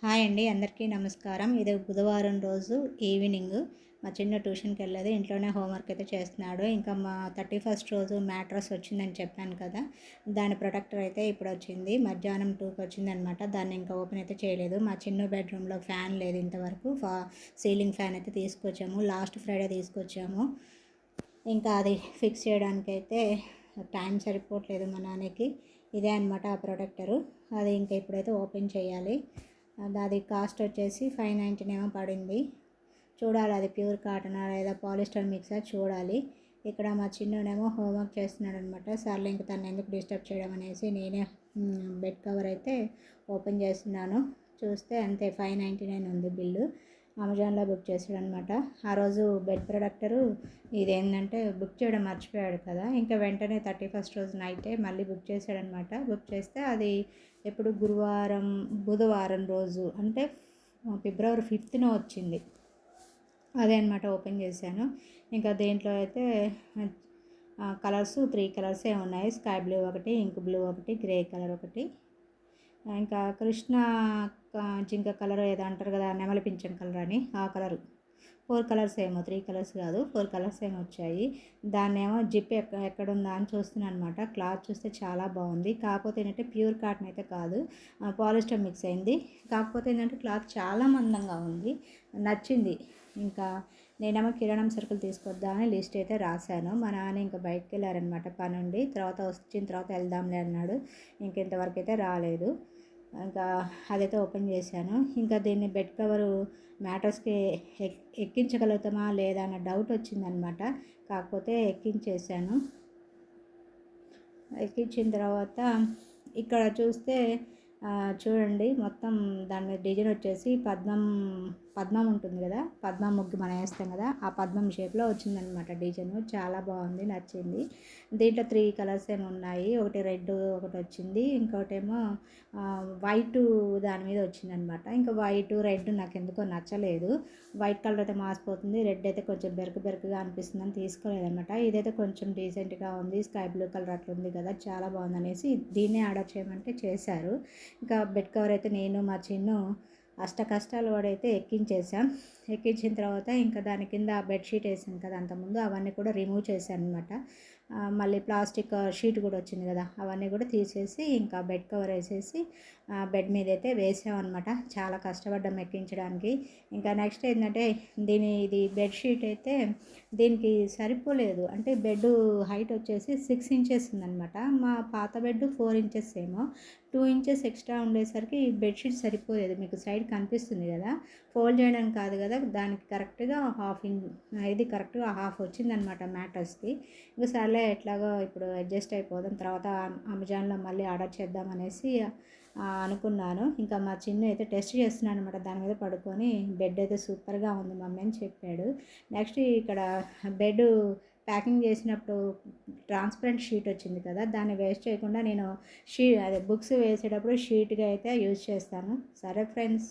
Hi అండి, అందరికీ నమస్కారం. ఇది బుధవారం రోజు ఈవినింగ్. మా చిన్న ట్యూషన్కి వెళ్ళదు, ఇంట్లోనే హోంవర్క్ అయితే చేస్తున్నాడు. ఇంకా మా 31st రోజు మ్యాట్రస్ వచ్చిందని చెప్పాను కదా, దాని ప్రొటెక్టర్ అయితే ఇప్పుడు వచ్చింది. మధ్యాహ్నం 2కి వచ్చిందనమాట. దాన్ని ఇంకా ఓపెన్ అయితే చేయలేదు. మా చిన్న బెడ్రూమ్లో ఫ్యాన్ లేదు ఇంతవరకు. సీలింగ్ ఫ్యాన్ అయితే తీసుకొచ్చాము, లాస్ట్ ఫ్రైడే తీసుకొచ్చాము. ఇంకా అది ఫిక్స్ చేయడానికైతే టైం సరిపోవట్లేదు మా నాన్నకి. ఇదే అనమాట ఆ ప్రొటెక్టరు. అది ఇంకా ఇప్పుడైతే ఓపెన్ చేయాలి. అది కాస్ట్ వచ్చేసి 599 ఏమో పడింది. చూడాలి అది ప్యూర్ కాటనా లేదా పాలిస్టర్ మిక్సా చూడాలి. ఇక్కడ మా చిన్నోడేమో హోంవర్క్ చేస్తున్నాడు అనమాట. సర్లే ఇంక తను ఎందుకు డిస్టర్బ్ చేయడం అనేసి నేనే బెడ్ కవర్ అయితే ఓపెన్ చేస్తున్నాను. చూస్తే అంతే 599 ఉంది బిల్లు. అమెజాన్లో బుక్ చేసాడు అనమాట. ఆ రోజు బెడ్ ప్రొడక్టరు ఇదేంటంటే బుక్ చేయడం మర్చిపోయాడు కదా, ఇంకా వెంటనే 31st రోజు నైటే మళ్ళీ బుక్ చేశాడనమాట. బుక్ చేస్తే అది ఎప్పుడు బుధవారం రోజు అంటే ఫిబ్రవరి 5న వచ్చింది. అదే అనమాట ఓపెన్ చేశాను. ఇంకా దేంట్లో అయితే కలర్స్ 3 కలర్సే ఉన్నాయి. స్కై బ్లూ ఒకటి, ఇంక్ బ్లూ ఒకటి, గ్రే కలర్ ఒకటి, ఇంకా కృష్ణ జింక కలర్ ఏదో అంటారు కదా, నెమలి పింఛన్ కలర్ అని, ఆ కలరు. 4 కలర్స్ ఏమో, 3 కలర్స్ కాదు 4 కలర్స్ ఏమో వచ్చాయి. దాన్నేమో జిప్ ఎక్కడుందా అని చూస్తున్నాను అనమాట. క్లాత్ చూస్తే చాలా బాగుంది. కాకపోతే ఏంటంటే ప్యూర్ కాటన్ అయితే కాదు, పాలిస్టర్ మిక్స్ అయింది. కాకపోతే ఏంటంటే క్లాత్ చాలా మందంగా ఉంది, నచ్చింది. ఇంకా నేనేమో కిరాణం సరుకులు తీసుకొద్దామని లిస్ట్ అయితే రాశాను. మా నాన్న ఇంకా బయటకు వెళ్ళారనమాట పనుండి. తర్వాత వచ్చిన తర్వాత వెళ్దాంలే అన్నాడు. ఇంకెంతవరకు అయితే రాలేదు. ఇంకా అదైతే ఓపెన్ చేశాను. ఇంకా దీన్ని బెడ్ కవరు మ్యాట్రస్కి ఎక్కించగలుగుతామా లేదా అన్న డౌట్ వచ్చిందనమాట. కాకపోతే ఎక్కించేసాను. ఎక్కించిన తర్వాత ఇక్కడ చూస్తే చూడండి, మొత్తం దాని మీద డిజైన్ వచ్చేసి పద్మం ఉంటుంది కదా, పద్మం ముగ్గు మనం వేస్తాం కదా, ఆ పద్మం షేప్లో వచ్చిందనమాట డిజైన్. చాలా బాగుంది, నచ్చింది. దీంట్లో 3 కలర్స్ ఏమో ఉన్నాయి. ఒకటి రెడ్ ఒకటి వచ్చింది, ఇంకోటేమో వైట్ దాని మీద వచ్చిందనమాట. ఇంకా వైట్ రెడ్ నాకు ఎందుకో నచ్చలేదు. వైట్ కలర్ అయితే మాసిపోతుంది, రెడ్ అయితే కొంచెం బెరకగా అనిపిస్తుంది అని తీసుకోలేదనమాట. ఇదైతే కొంచెం డీసెంట్గా ఉంది, స్కై బ్లూ కలర్ అట్లా ఉంది కదా, చాలా బాగుంది అనేసి దీన్నే ఆర్డర్ చేయమంటే చేశారు. ఇంకా బెడ్ కవర్ అయితే నేను మా చిన్ను అష్ట కష్టాలు వాడైతే ఎక్కించేసాం. ఎక్కించిన తర్వాత ఇంకా దాని కింద బెడ్షీట్ వేసాను కదా అంతకుముందు, అవన్నీ కూడా రిమూవ్ చేశాను అనమాట. మళ్ళీ ప్లాస్టిక్ షీట్ కూడా వచ్చింది కదా, అవన్నీ కూడా తీసేసి ఇంకా బెడ్ కవర్ వేసేసి బెడ్ మీద అయితే వేసామన్నమాట. చాలా కష్టపడ్డాం ఎక్కించడానికి. ఇంకా నెక్స్ట్ ఏంటంటే ఇది బెడ్షీట్ అయితే దీనికి సరిపోలేదు. అంటే బెడ్ హైట్ వచ్చేసి 6 ఇంచెస్ ఉందన్నమాట. మా పాత బెడ్ 4 ఇంచెస్ ఏమో, 2 ఇంచెస్ ఎక్స్ట్రా ఉండేసరికి ఈ బెడ్షీట్ సరిపోలేదు. మీకు సైడ్ కనిపిస్తుంది కదా, ఫోల్డ్ చేయడానికి కాదు కదా, దానికి కరెక్ట్గా ఇది కరెక్ట్గా హాఫ్ వచ్చిందనమాట మ్యాట్రస్కి. ఇంకా సర్లే ఎట్లాగో ఇప్పుడు అడ్జస్ట్ అయిపోదాం, తర్వాత అమెజాన్లో మళ్ళీ ఆర్డర్ చేద్దామనేసి అనుకున్నాను. ఇంకా మా చిన్న అయితే టెస్ట్ చేస్తున్నాను అనమాట దాని మీద పడుకొని. బెడ్ అయితే సూపర్గా ఉంది మమ్మీ అని చెప్పాడు. నెక్స్ట్ ఇక్కడ బెడ్ ప్యాకింగ్ చేసినప్పుడు ట్రాన్స్పరెంట్ షీట్ వచ్చింది కదా, దాన్ని వేస్ట్ చేయకుండా నేను అదే బుక్స్ వేసేటప్పుడు షీట్గా అయితే యూజ్ చేస్తాను. సరే ఫ్రెండ్స్.